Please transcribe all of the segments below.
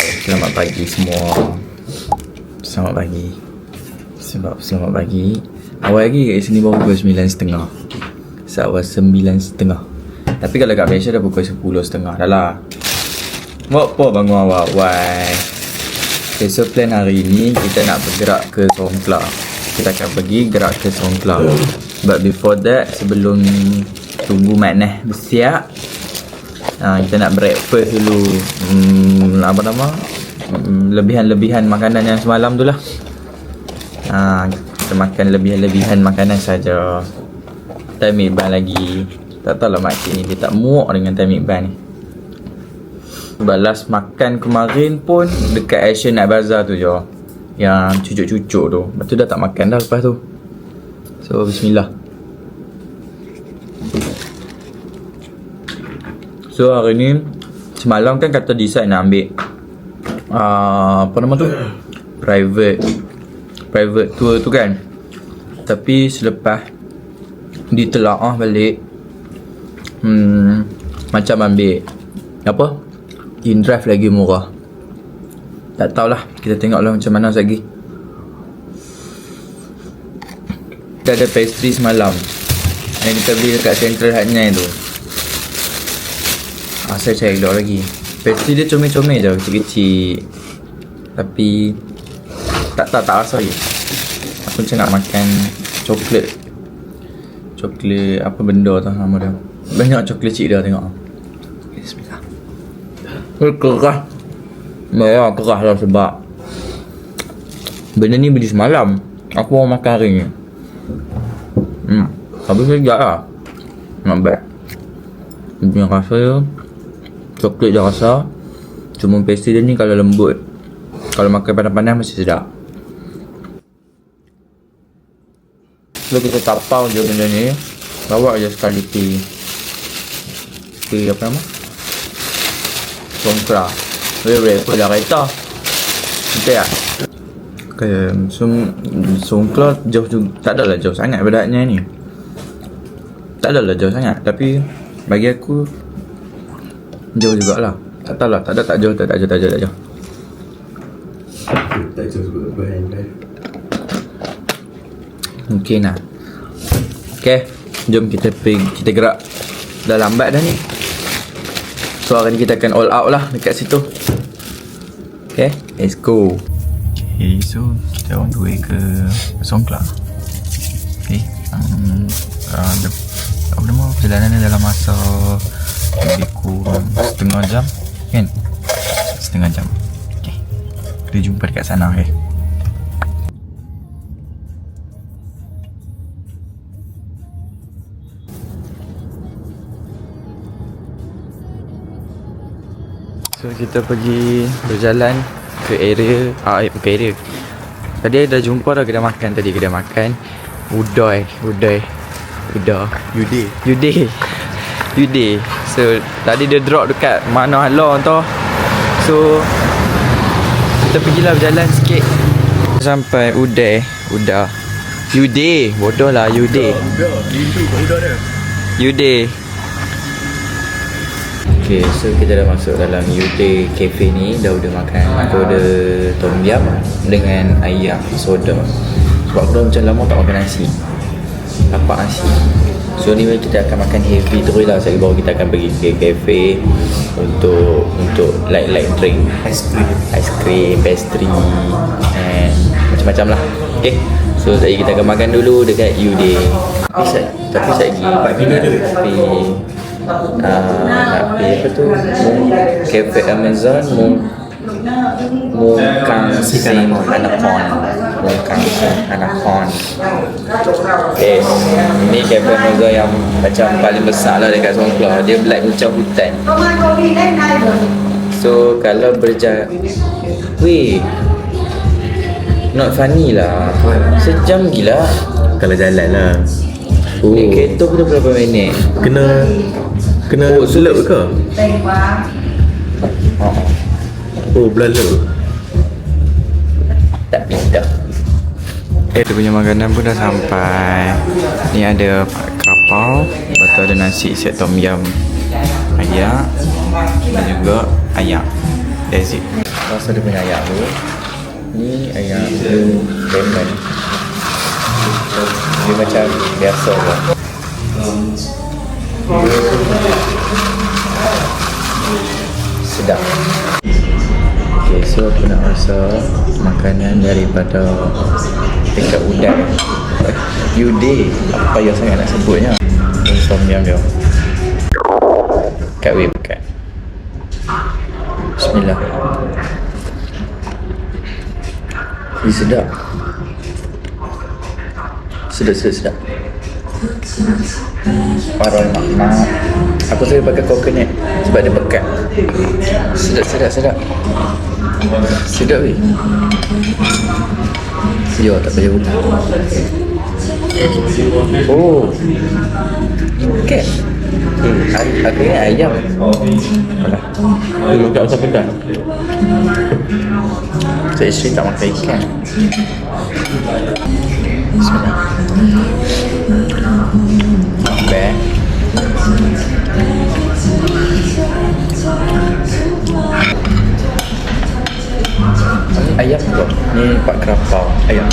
Selamat pagi semua. Selamat pagi. Selamat pagi. Awal lagi kat sini baru pukul 9.30. Seawal 9.30. Tapi kalau kat Malaysia dah pukul 10.30 dah lah. Buat apa bangun awal-awal? Okay, so plan hari ni kita nak bergerak ke Songkla. Kita akan pergi gerak ke Songkla. But before that, sebelum tunggu Maknah bersiap, kita nak breakfast dulu. Apa nama? Lebihan-lebihan makanan yang semalam tu lah. Kita makan lebihan-lebihan makanan saja. Time Iqbal lagi. Tak tahulah makin ni dia tak muak dengan time Iqbal ni. Balas makan kemarin pun dekat Action Night Bazaar tu je, yang cucuk-cucuk tu. Lepas tu dah tak makan dah lepas tu. So bismillah. So hari ni, semalam kan kata decide nak ambil apa nama tu, private tour tu kan. Tapi selepas ditelaah balik, macam ambil apa, InDrive lagi murah. Tak tahulah, kita tengoklah macam mana lagi. Kita ada pastry semalam yang kita beli dekat Central Hatnyai tu. Saya cari keluar lagi. Pastry dia comel-comel je, kecil-kecil. Tapi tak rasa lagi. Aku macam nak makan coklat apa benda tu nama dia. Banyak coklat cik dia, tengok. Bismillah. Kerah. Merah kerah lah sebab benda ni beli semalam. Aku mau makan hari ni. Habis sekejap lah. Nampak dia punya rasa dia, coklat je rasa. Cuma pastry dia ni kalau lembut, kalau makan panas-panas masih sedap. So kita tapau je benda ni. Bawa je sekali pergi apa nama, Songkla. Boleh dah kereta. Betul tak? Okay, Songkla jauh juga. Tak adalah jauh sangat bedanya ni. Tak adalah jauh sangat. Tapi bagi aku jauh jugalah. Tak tahulah, tak jauh. Tak jauh juga behind. Mungkin lah. Okay, jom kita pergi, kita gerak. Dah lambat dah ni. So hari ni kita akan all out lah dekat situ. Okay, let's go. Okay, so kita on the way ke Songkla. Okay, apa nama, perjalanan dalam masa lebih kurang setengah jam kan? Setengah jam. Okay, kita jumpa dekat sana. Okay. So kita pergi berjalan ke area, bukan area. Tadi dah jumpa dah kedai makan tadi, kedai makan Uday. So tadi dia drop dekat mana halau tu. So kita pergilah berjalan sikit sampai Uday. Bodoh lah, Uday. Okay, so kita dah masuk dalam Uday Cafe ni. Dah order makan. Aku order tom yum dengan ayam soda. Sebab aku dah macam lama tak makan nasi. Tapak nasi. So anyway, kita akan makan heavy terus lah. Sekali baru kita akan pergi ke cafe untuk light drink. Ice cream, pastry and macam-macam lah. Okay, so tadi kita akan makan dulu dekat Uday. Tapi saya pergi nak pergi apa tu, Cafe Amazon Mungkang Sing Anakon. Okay, ni Cafe Amazon yang macam paling besar lah dekat Songkla. Dia black macam hutan. So kalau weh, not funny lah. Sejam gila kalau jalan lah. Ni kereta pun dah berapa minit? Kena slow ke? Belala. Tak pindah. Dia punya makanan pun dah sampai. Ni ada kapau, lepas tu ada nasi set tom yum, ayam dan juga ayam. That's it. Rasa dia punya ayam tu. Ni ayam blue lemon. Dia macam biasa je. Sedap. Okay, so aku nak rasa makanan daripada dekat udang. Yude. Apa payah sangat nak sebutnya. Ini tom yum dia. Kat weh pekat. Bismillah. Ini sedap. Sedap. Aroma. Aku suka pakai coconut sebab dia pekat. Sedap. Sedap weh. Yo, tak payah buka. Oh. Pekat. Aku ingat ayam. Alah. Dia makan macam pedas. Saya isteri tak makan ikan. Bismillah. Not bad. Ayam tu. Ni Pak Kerapau. Ayam.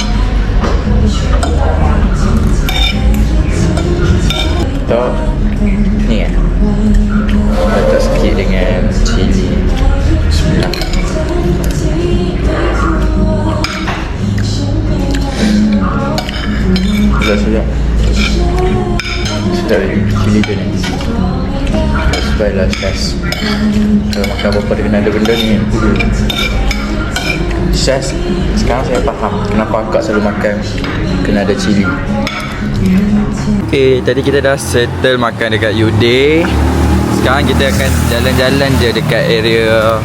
Tu. Ni kan. Letak sikit dengan cili. Bismillah. Sedap. Sedap lagi. Cili dia ni. Sebablah Syaz. Kalau makan apa-apa dia kena ada benda ni. Syaz, sekarang saya faham kenapa akak selalu makan kena ada cili. Okay, tadi kita dah settle makan dekat Yude. Sekarang kita akan jalan-jalan je dekat area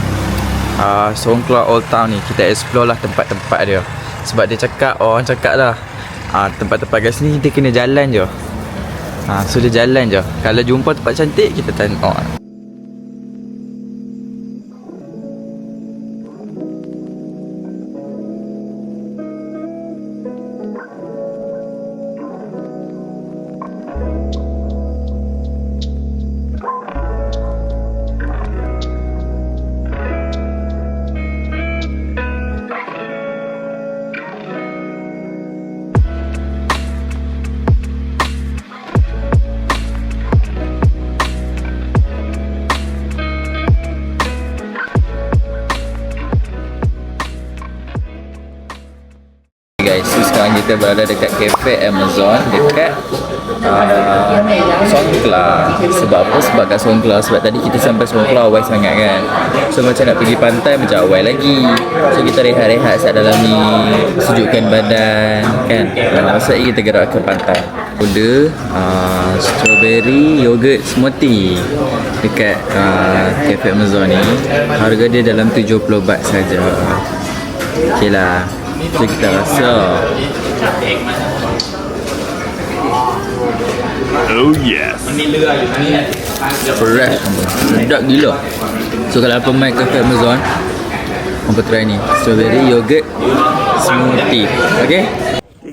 Songkhla Old Town ni. Kita explore lah tempat-tempat dia. Sebab dia cakap, orang cakap lah tempat-tempat kat sini dia kena jalan je. So dia jalan je. Kalau jumpa tempat cantik, kita tengok. Guys, so sekarang kita berada dekat Cafe Amazon dekat Songkhla. Sebab apa? Sebab kat Songkhla. Sebab tadi kita sampai Songkhla awal sangat kan. So macam nak pergi pantai macam awal lagi. So kita rehat-rehat saat dalam ni, sejukkan badan kan. Masa ni kita gerak ke pantai. Order strawberry yogurt smoothie dekat Cafe Amazon ni. Harga dia dalam 70 baht saja. Okay lah. So kita rasa. Oh yes. Fresh. Sedap gila. So kalau apa main Cafe Amazon, apa try ni strawberry yogurt smoothie. Okay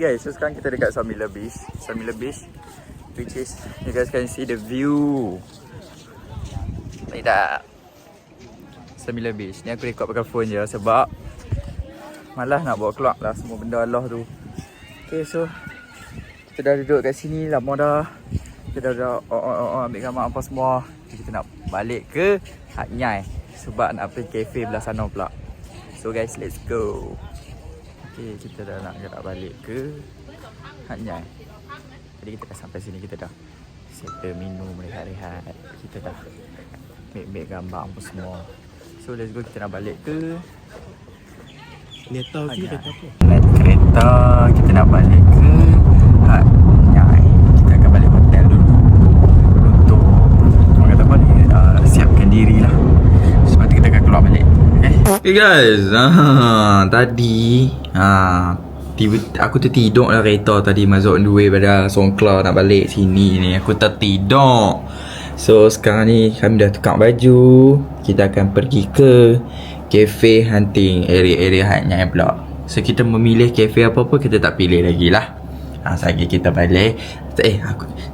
guys, so sekarang kita dekat Samila Beach, which is you guys can see the view. Baik tak? Samila Beach ni aku record pakai phone je sebab malas nak bawa keluar lah semua benda Allah tu. Okay, so kita dah duduk kat sini lama dah. Kita dah ambil gambar apa semua. Kita nak balik ke Hat Nyai sebab nak pergi kafe belah sana pula. So guys, let's go. Okay, kita dah nak gerak balik ke Hat Nyai. Jadi kita dah sampai sini, kita dah settle minum, rehat-rehat. Kita dah ambil gambar apa semua. So let's go, kita nak balik ke naik kereta, kita nak balik ke Hat Nyai. Kita akan balik hotel dulu untuk orang kata apa ni, siapkan diri lah. Sebab tu kita akan keluar balik. Okay guys, tadi aku tertidur dalam kereta tadi masuk dua pada Songkhla nak balik sini ni. Aku tertidur. So sekarang ni kami dah tukar baju. Kita akan pergi ke cafe hunting area Hat Nyai pula. So kita memilih cafe apa-apa kita tak pilih lagi lah. Selagi kita balik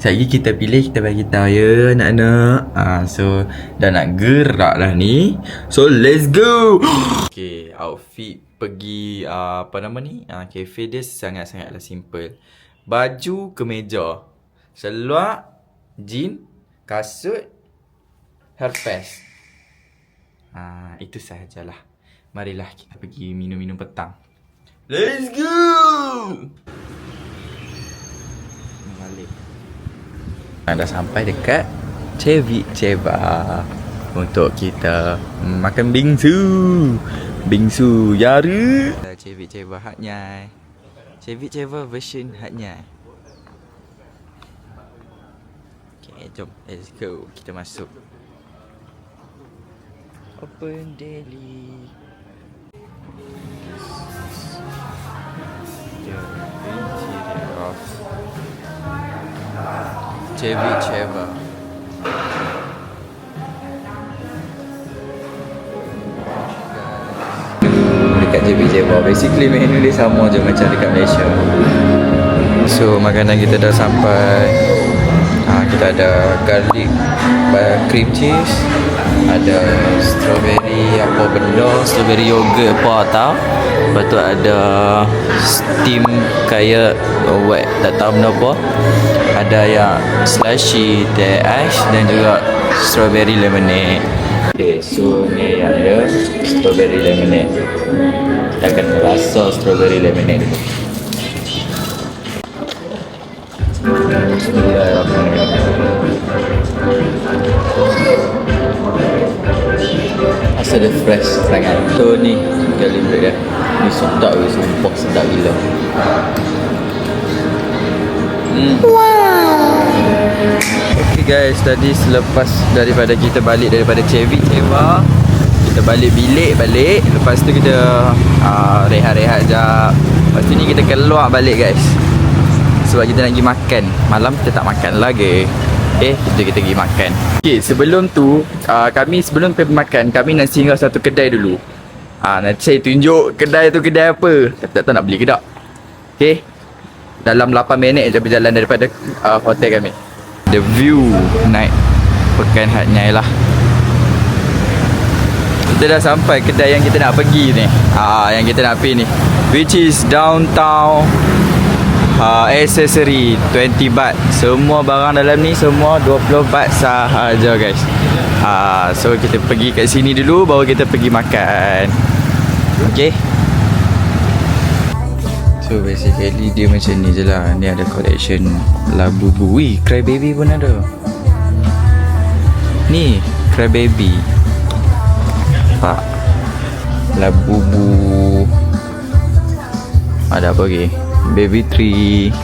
selagi kita pilih, kita bagi tahu ya anak-anak. So dah nak gerak dah ni. So let's go. Okay, outfit pergi apa nama ni? Cafe dia sangat-sangatlah simple. Baju kemeja, seluar, jean, kasut, herpes. Itu sahajalah. Marilah kita pergi minum-minum petang. Let's go. Balik. Dah sampai dekat Cevic Ceva untuk kita makan bingsu. Bingsu Yara. Cevic Ceva Hat Nyai. Cevic Ceva version Hat Nyai. Okay, jom. Let's go. Kita masuk. Open daily. Cevic Ceva. Dekat Cevic Ceva, basically menu dia sama je macam dekat Malaysia. So makanan kita dah sampai. Kita ada garlic cream cheese, ada strawberry apa benda, strawberry yogurt apa tau. Lepas tu ada steam kayak wet, tak tahu benda apa. Ada yang slushy teh ais dan juga strawberry lemonade. Okay, so ni yang ada strawberry lemonade. Kita akan rasa strawberry lemonade dulu. Rasa dia fresh sangat. So ni garlic bread dia. Ni sedap ke, sumpah sedap gila. Okay guys, tadi selepas daripada kita balik daripada Cevic Ceva, kita balik bilik balik. Lepas tu kita rehat-rehat jap. Lepas tu ni kita keluar balik guys, sebab kita nak pergi makan. Malam kita tak makan lagi. Kita pergi makan. Okay, sebelum tu sebelum pergi makan, kami nak singgah satu kedai dulu. Nanti saya tunjuk kedai tu kedai apa. Tak tahu nak beli ke tak. Okay, dalam 8 minit je berjalan daripada hotel kami. The view naik Pekan Hat Nyai lah. Kita dah sampai kedai yang kita nak pergi ni. Yang kita nak pergi ni, which is downtown accessory 20 baht. Semua barang dalam ni semua 20 baht sahaja guys. So kita pergi kat sini dulu, baru kita pergi makan. Okay. So basically dia macam ni je lah. Ni ada collection Labubu. Wih, Crybaby pun ada. Ni Crybaby. Pak Labubu. Ada apa lagi? Baby Tree.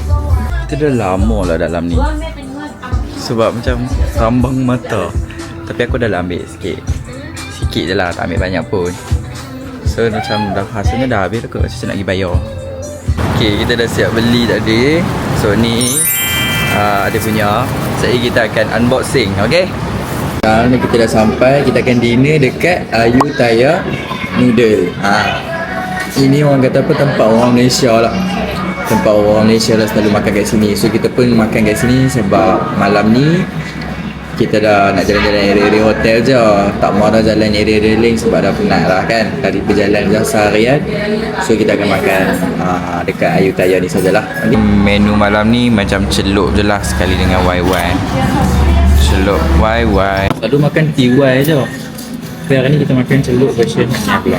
Kita dah lama lah dalam ni, sebab macam rambang mata. Tapi aku dah ambil sikit. Sikit je lah, tak ambil banyak pun. So macam dah rasanya dah habis kot. Macam nak pergi bayar. Okay, kita dah siap beli tadi. So ni ada punya. Sekejap kita akan unboxing. Okay. Sekarang ni kita dah sampai. Kita akan dinner dekat Ayutthaya Noodle. Ini orang kata apa, tempat orang Malaysia lah. Tempat orang Malaysia lah selalu makan kat sini. So kita pun makan kat sini sebab malam ni kita dah nak jalan-jalan area-area hotel je. Tak mau dah jalan area-area lain sebab dah penat lah kan. Dari perjalanan dah seharian. So kita akan makan dekat Ayutthaya ni sajalah. Menu malam ni macam celup je lah sekali dengan YY. Celup YY. Selalu makan TY je. Tapi hari ni kita makan celup version ni pula.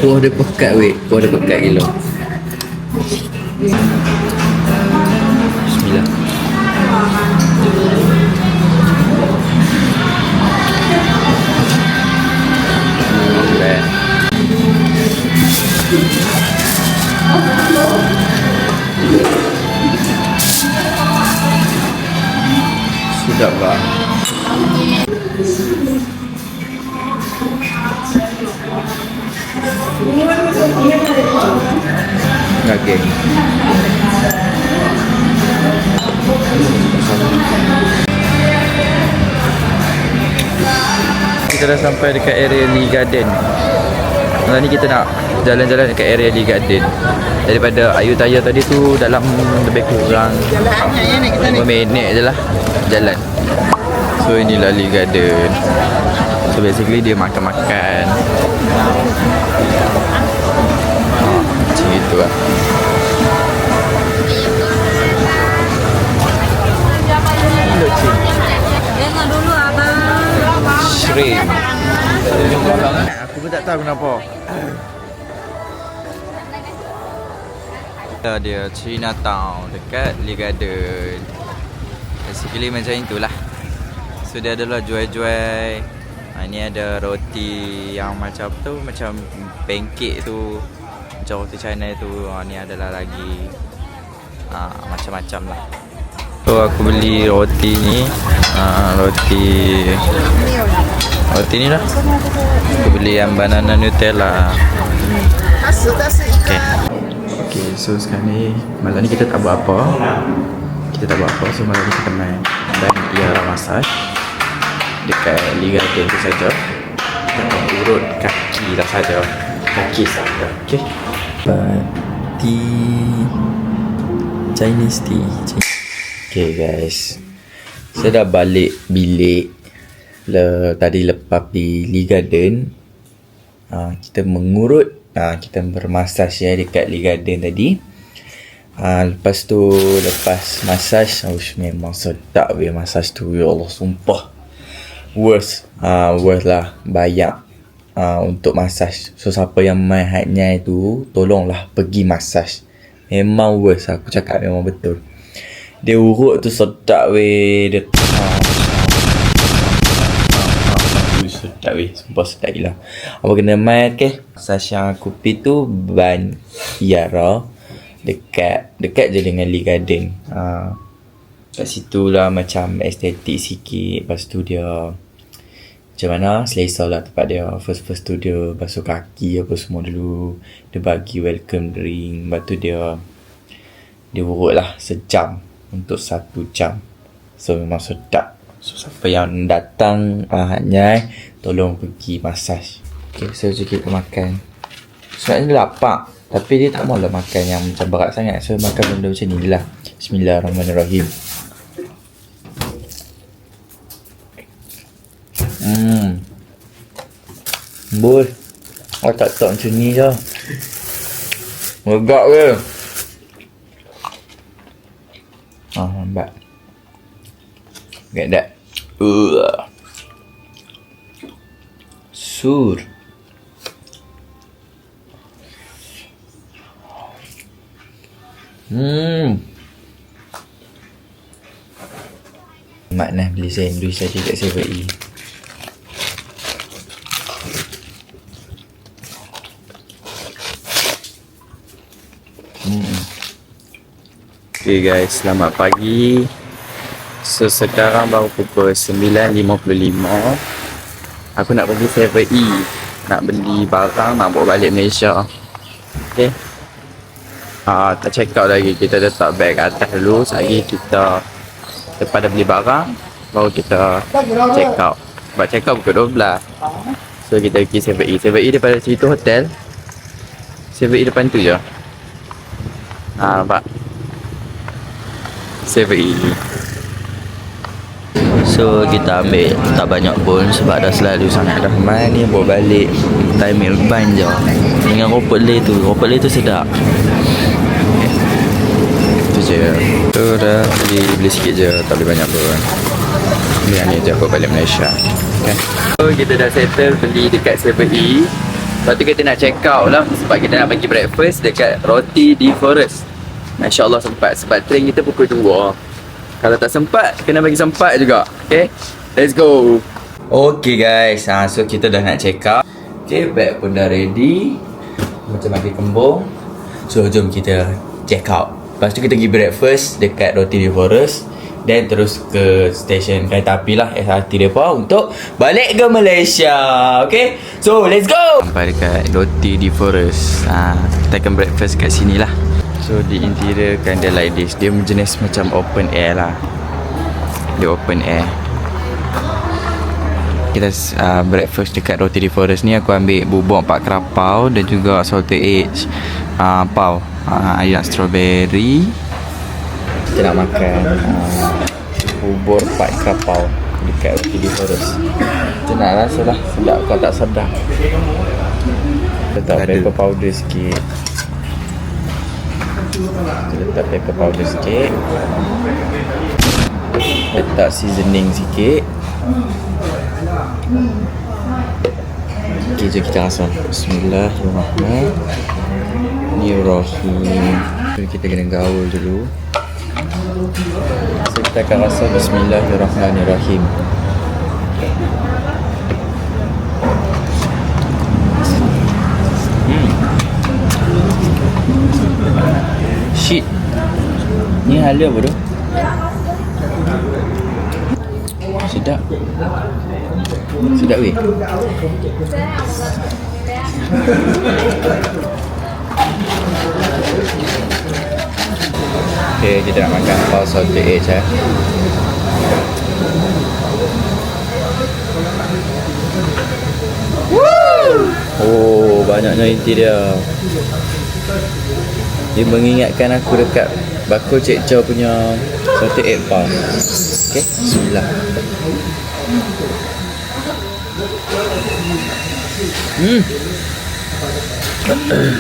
Kuah dia pekat weh. Kuah dia pekat gila. Bismillah. Sedap lah. Okay. Kita dah sampai dekat area Lee Garden. Malam ni kita nak jalan-jalan dekat area Lee Garden. Daripada Ayutthaya tadi tu dalam lebih kurang 5 minit je lah jalan. So inilah Lee Garden. So basically dia makan-makan macam gitu lah. Tengok dulu abang. Shrimp. Aku pun tak tahu kenapa. Dia Chinatown dekat Lee Garden. Basically macam itulah. So dia adalah jual-jual. Ni ada roti yang macam tu, macam pancake tu, macam roti China tu. Ni adalah lagi macam-macam lah. So aku beli roti ni, roti ni lah. Aku beli yang banana Nutella. Okay, so sekarang ni malam ni kita tak buat apa. So malam ni kita main dan Tiara massage dekat Lee Garden tu saja. Kita nak urut kaki lah saja. Kaki saja. Okay. Chinese tea. Okay guys, saya dah balik bilik tadi lepas di Lee Garden. Kita mengurut, kita bermasaj ya dekat Lee Garden tadi. Lepas masaj, memang sedap weh masaj tu, ya Allah, sumpah worth lah bayar untuk masaj. So siapa yang main hadnya itu, tolonglah pergi masaj. Memang worth, aku cakap memang betul. Dia urut tu sedap weh. Dia sedap weh. Sumpah sedap gila. Apa kena main ke? Masaj yang aku pergi tu Ban Tiara. Dekat je dengan Lee Garden. Kat situ lah macam estetik sikit. Lepas tu dia macam mana, selesa lah tempat dia. First tu dia basuh kaki apa semua dulu. Dia bagi welcome drink. Lepas tu dia urut lah sejam untuk 1 jam. So memang sedap. So siapa yang datang tolong pergi massage. Okay, so kita makan. Sebenarnya lapar, tapi dia tak maulah makan yang macam berat sangat. So makan benda macam ni lah. Bismillahirrahmanirrahim. Bol. Tak macam ni je. Megak ke? Lambat. Get that. Sur. Mak nak beli sandwich tadi kat 7E. Okay guys, selamat pagi. So sekarang baru pukul 9.55. Aku nak pergi 7E, nak beli barang, nak bawa balik Malaysia. Okay. Tak check out lagi. Kita letak beg atas dulu. Sekali kita lepas dah beli barang, baru kita check out. Sebab check out pukul 12. So kita pergi 7E. 7E daripada situ hotel. 7E depan tu je. Nampak 7E. So kita ambil tak banyak pun sebab dah selalu sangat ramai ni. Bawa balik Thai milk bun je dengan ropok lei tu. Ropok lei tu sedap. Itu je. So dah beli sikit je, tak beli banyak pun. Beli yang ni je bawa balik Malaysia. Okay. So kita dah settle beli dekat 7E. Lepas tu kita nak check out lah sebab kita nak pergi breakfast dekat Roti di Forest. InsyaAllah sempat sebab train kita pukul 2. Kalau tak sempat, kena bagi sempat juga. Okay, let's go. Okay guys, so kita dah nak check out. Okay, bag pun dah ready. Macam bagi kembung. So jom kita check out. Lepas tu kita pergi breakfast dekat Roti di Forest. Dan terus ke stesen kereta api lah, SRT mereka untuk balik ke Malaysia. Okay, so let's go. Sampai dekat Roti di Forest. Kita akan breakfast kat sini lah. So di interior kan dia like this. Dia jenis macam open air lah. Dia open air. kita breakfast dekat Roti di Forest ni. Aku ambil bubuk 4 kerapau dan juga salted egg pau, ayam strawberry. Kita nak makan bubur 4 kerapau dekat Roti di Forest. Kita nak rasa lah sedap kau tak sedap. Letak pepper powder sikit. Letak pepper powder sikit. Letak seasoning sikit. Okay, jom kita rasa. Bismillahirrahmanirrahim. Kita kena gaul dulu. So, kita akan rasa. Bismillahirrahmanirrahim. Shit. Ni halia apa tu? Sedap. Sedap weh. Okay, kita nak makan pau salted egg Oh, banyaknya inti dia. Dia mengingatkan aku dekat bakul Cik Chow punya salted egg pau. Okay, bismillah.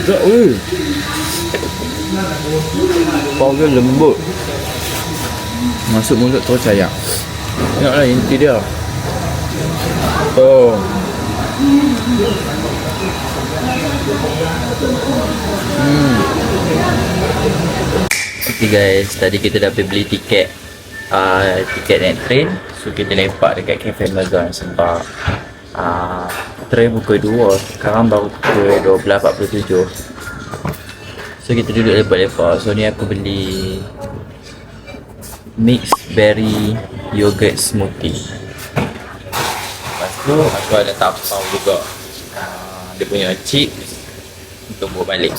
Sedap weh. Pau dia lembut, masuk mulut terus sayang. Tengoklah inti dia. Oh. Okay guys, tadi kita dah beli tiket naik train. So kita lepak dekat Cafe Amazon sebab train pukul 2. Sekarang baru pukul 12.47. So kita duduk lepak-lepak. So ni aku beli mixed berry yogurt smoothie. Lepas tu aku ada tapau juga dia punya chips untuk bawa balik.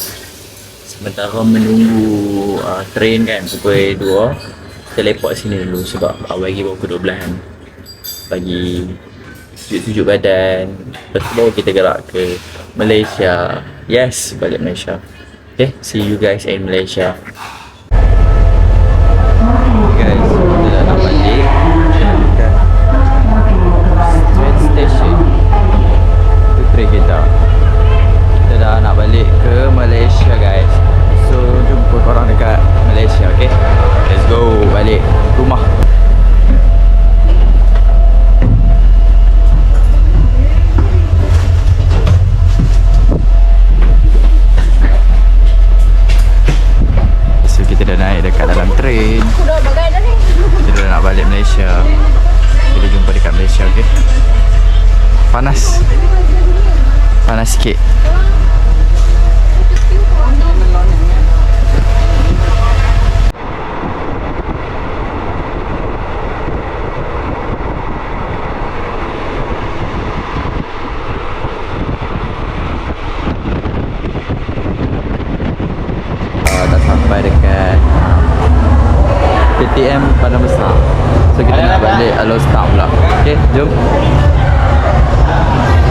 Sementara menunggu train kan pukul 2, kita lepak sini dulu sebab awal lagi baru pukul 12 kan. Bagi sejuk-sejuk badan. Lepas tu baru kita gerak ke Malaysia. Yes, balik Malaysia. Okay, see you guys in Malaysia. Guys, kita dah nak balik dekat train station. Itu train kita. Kita dah nak balik ke Malaysia guys. So jumpa korang dekat Malaysia, okay? Let's go balik rumah. So kita dah naik dekat dalam train. Kita dah nak balik Malaysia. Kita jumpa dekat Malaysia, okay? Panas. Panas sikit. Dah sampai dekat KTM Padang Besar. So kita nak balik Alor Star pula. Okay, jom.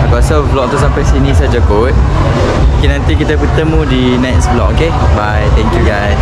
Aku rasa vlog tu sampai sini saja kot. Okay, nanti kita bertemu di next vlog, okay? Bye, thank you guys.